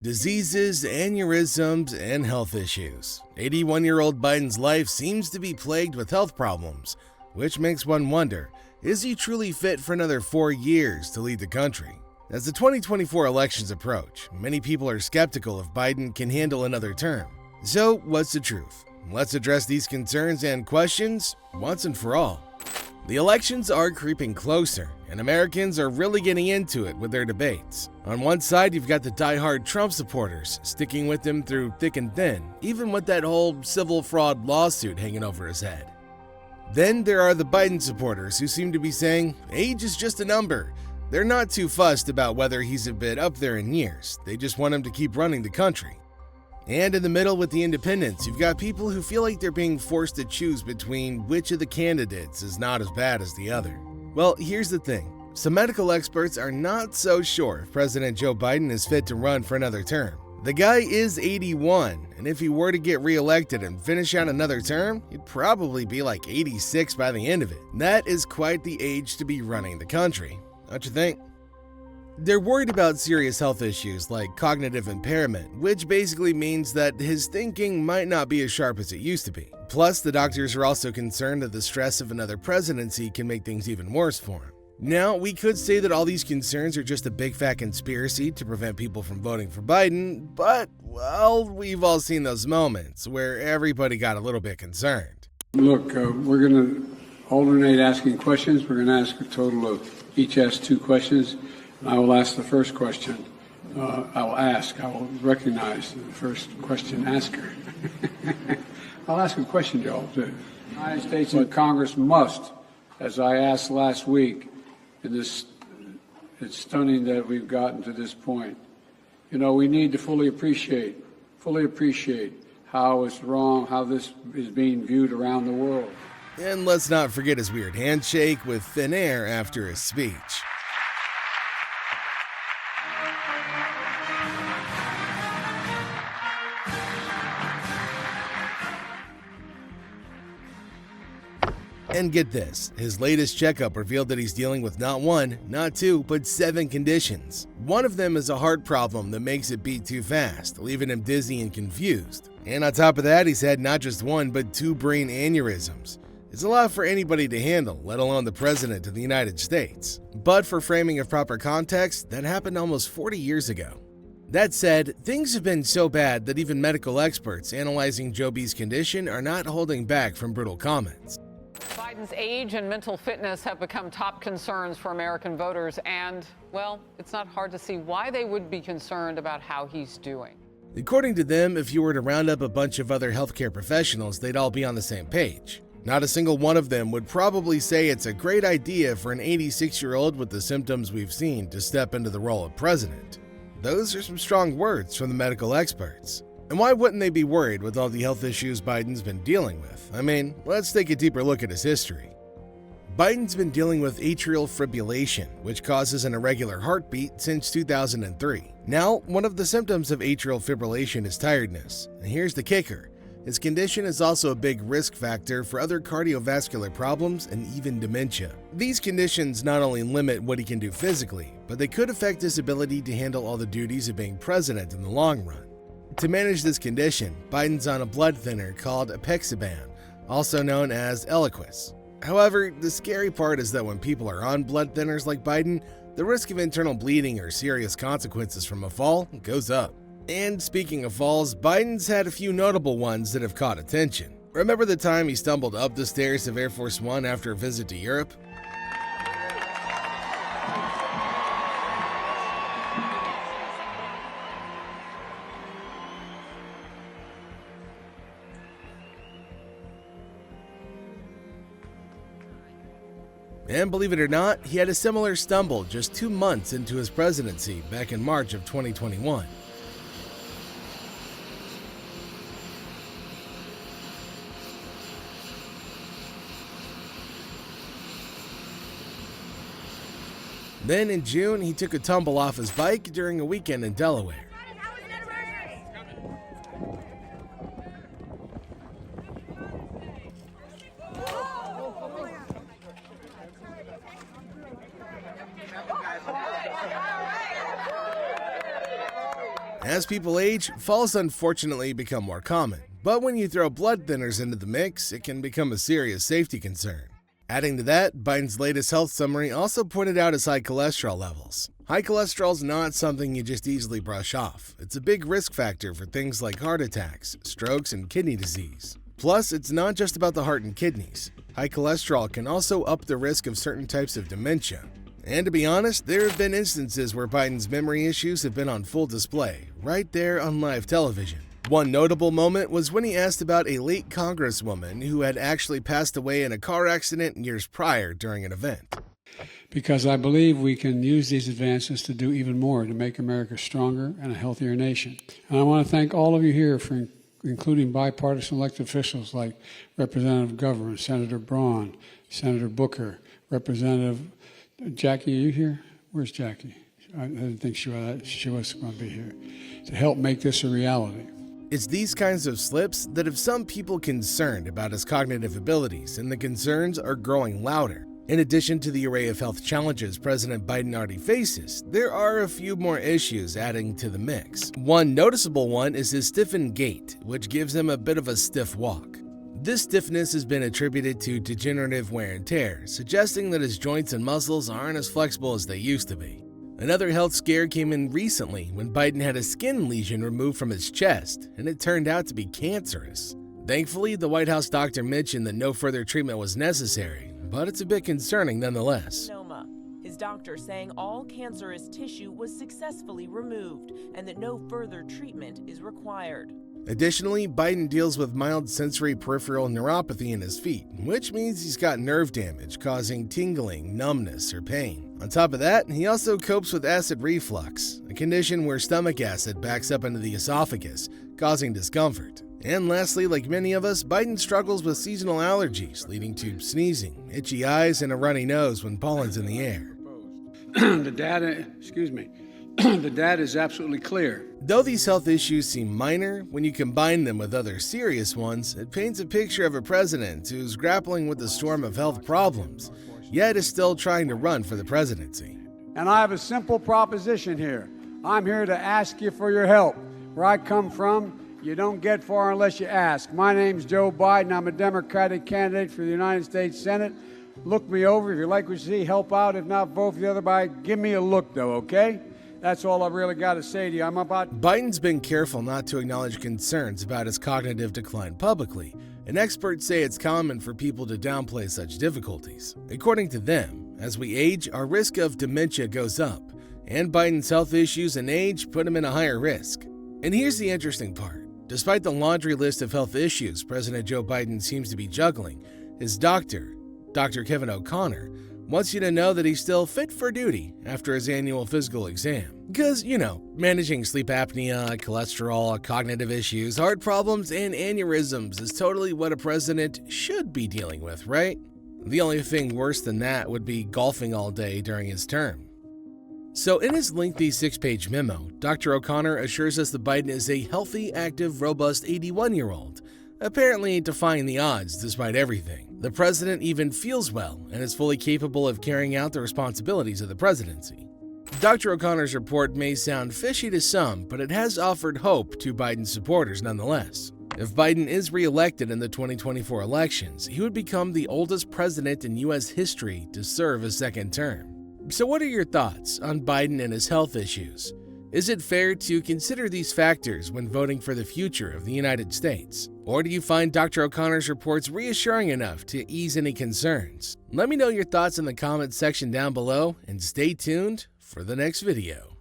Diseases, aneurysms, and health issues. 81-year-old Biden's life seems to be plagued with health problems, which makes one wonder, is he truly fit for another 4 years to lead the country? As the 2024 elections approach, many people are skeptical if Biden can handle another term. So, what's the truth? Let's address these concerns and questions once and for all. The elections are creeping closer, and Americans are really getting into it with their debates. On one side, you've got the die-hard Trump supporters, sticking with him through thick and thin, even with that whole civil fraud lawsuit hanging over his head. Then there are the Biden supporters who seem to be saying, age is just a number. They're not too fussed about whether he's a bit up there in years, they just want him to keep running the country. And in the middle with the independents, you've got people who feel like they're being forced to choose between which of the candidates is not as bad as the other. Well, here's the thing. Some medical experts are not so sure if President Joe Biden is fit to run for another term. The guy is 81, and if he were to get reelected and finish out another term, he'd probably be like 86 by the end of it. That is quite the age to be running the country, don't you think? They're worried about serious health issues like cognitive impairment, which basically means that his thinking might not be as sharp as it used to be. Plus, the doctors are also concerned that the stress of another presidency can make things even worse for him. Now, we could say that all these concerns are just a big fat conspiracy to prevent people from voting for Biden, but, well, we've all seen those moments where everybody got a little bit concerned. Look, we're going to alternate asking questions. We're going to ask a total of each ask 2 questions. I will ask the first question. I will recognize the first question asker. I'll ask a question, Joel. The United States and Congress must, as I asked last week, it's stunning that we've gotten to this point. You know, we need to fully appreciate how it's wrong, how this is being viewed around the world. And let's not forget his weird handshake with thin air after his speech. And get this, his latest checkup revealed that he's dealing with not 1, not 2, but 7 conditions. One of them is a heart problem that makes it beat too fast, leaving him dizzy and confused. And on top of that, he's had not just 1, but 2 brain aneurysms. It's a lot for anybody to handle, let alone the President of the United States. But for framing of proper context, that happened almost 40 years ago. That said, things have been so bad that even medical experts analyzing Joe Biden's condition are not holding back from brutal comments. Biden's age and mental fitness have become top concerns for American voters, and, well, it's not hard to see why they would be concerned about how he's doing. According to them, if you were to round up a bunch of other healthcare professionals, they'd all be on the same page. Not a single one of them would probably say it's a great idea for an 86-year-old with the symptoms we've seen to step into the role of president. Those are some strong words from the medical experts. And why wouldn't they be worried with all the health issues Biden's been dealing with? I mean, let's take a deeper look at his history. Biden's been dealing with atrial fibrillation, which causes an irregular heartbeat since 2003. Now, one of the symptoms of atrial fibrillation is tiredness. And here's the kicker. His condition is also a big risk factor for other cardiovascular problems and even dementia. These conditions not only limit what he can do physically, but they could affect his ability to handle all the duties of being president in the long run. To manage this condition, Biden's on a blood thinner called apixaban, also known as Eliquis. However, the scary part is that when people are on blood thinners like Biden, the risk of internal bleeding or serious consequences from a fall goes up. And speaking of falls, Biden's had a few notable ones that have caught attention. Remember the time he stumbled up the stairs of Air Force One after a visit to Europe? And believe it or not, he had a similar stumble just 2 months into his presidency back in March of 2021. Then in June, he took a tumble off his bike during a weekend in Delaware. As people age, falls unfortunately become more common, but when you throw blood thinners into the mix, it can become a serious safety concern. Adding to that, Biden's latest health summary also pointed out his high cholesterol levels. High cholesterol is not something you just easily brush off. It's a big risk factor for things like heart attacks, strokes, and kidney disease. Plus, it's not just about the heart and kidneys. High cholesterol can also up the risk of certain types of dementia. And to be honest, there have been instances where Biden's memory issues have been on full display, right there on live television. One notable moment was when he asked about a late congresswoman who had actually passed away in a car accident years prior during an event. Because I believe we can use these advances to do even more to make America stronger and a healthier nation. And I want to thank all of you here for including bipartisan elected officials like Representative Governor, Senator Braun, Senator Booker, Representative Jackie. Are you here? Where's Jackie? I didn't think she was going to be here to help make this a reality. It's these kinds of slips that have some people concerned about his cognitive abilities, and the concerns are growing louder. In addition to the array of health challenges President Biden already faces, there are a few more issues adding to the mix. One noticeable one is his stiffened gait, which gives him a bit of a stiff walk. This stiffness has been attributed to degenerative wear and tear, suggesting that his joints and muscles aren't as flexible as they used to be. Another health scare came in recently when Biden had a skin lesion removed from his chest, and it turned out to be cancerous. Thankfully, the White House doctor mentioned that no further treatment was necessary, but it's a bit concerning nonetheless. His doctor saying all cancerous tissue was successfully removed and that no further treatment is required. Additionally, Biden deals with mild sensory peripheral neuropathy in his feet, which means he's got nerve damage causing tingling, numbness, or pain. On top of that, he also copes with acid reflux, a condition where stomach acid backs up into the esophagus, causing discomfort. And lastly, like many of us, Biden struggles with seasonal allergies, leading to sneezing, itchy eyes, and a runny nose when pollen's in the air. The data is absolutely clear. Though these health issues seem minor, when you combine them with other serious ones, it paints a picture of a president who's grappling with a storm of health problems, yet is still trying to run for the presidency. And I have a simple proposition here. I'm here to ask you for your help. Where I come from, you don't get far unless you ask. My name's Joe Biden. I'm a Democratic candidate for the United States Senate. Look me over. If you like what you see, help out. If not, vote for the other guy. Give me a look, though, okay? That's all I've really got to say to you. Biden's been careful not to acknowledge concerns about his cognitive decline publicly, and experts say it's common for people to downplay such difficulties. According to them, as we age, our risk of dementia goes up, and Biden's health issues and age put him in a higher risk. And here's the interesting part. Despite the laundry list of health issues President Joe Biden seems to be juggling, his doctor, Dr. Kevin O'Connor, wants you to know that he's still fit for duty after his annual physical exam. Because, managing sleep apnea, cholesterol, cognitive issues, heart problems, and aneurysms is totally what a president should be dealing with, right? The only thing worse than that would be golfing all day during his term. So in his lengthy 6-page memo, Dr. O'Connor assures us that Biden is a healthy, active, robust 81-year-old, apparently defying the odds despite everything. The president even feels well and is fully capable of carrying out the responsibilities of the presidency. Dr. O'Connor's report may sound fishy to some, but it has offered hope to Biden's supporters nonetheless. If Biden is re-elected in the 2024 elections, he would become the oldest president in U.S. history to serve a second term. So what are your thoughts on Biden and his health issues? Is it fair to consider these factors when voting for the future of the United States? Or do you find Dr. O'Connor's reports reassuring enough to ease any concerns? Let me know your thoughts in the comments section down below, and stay tuned for the next video.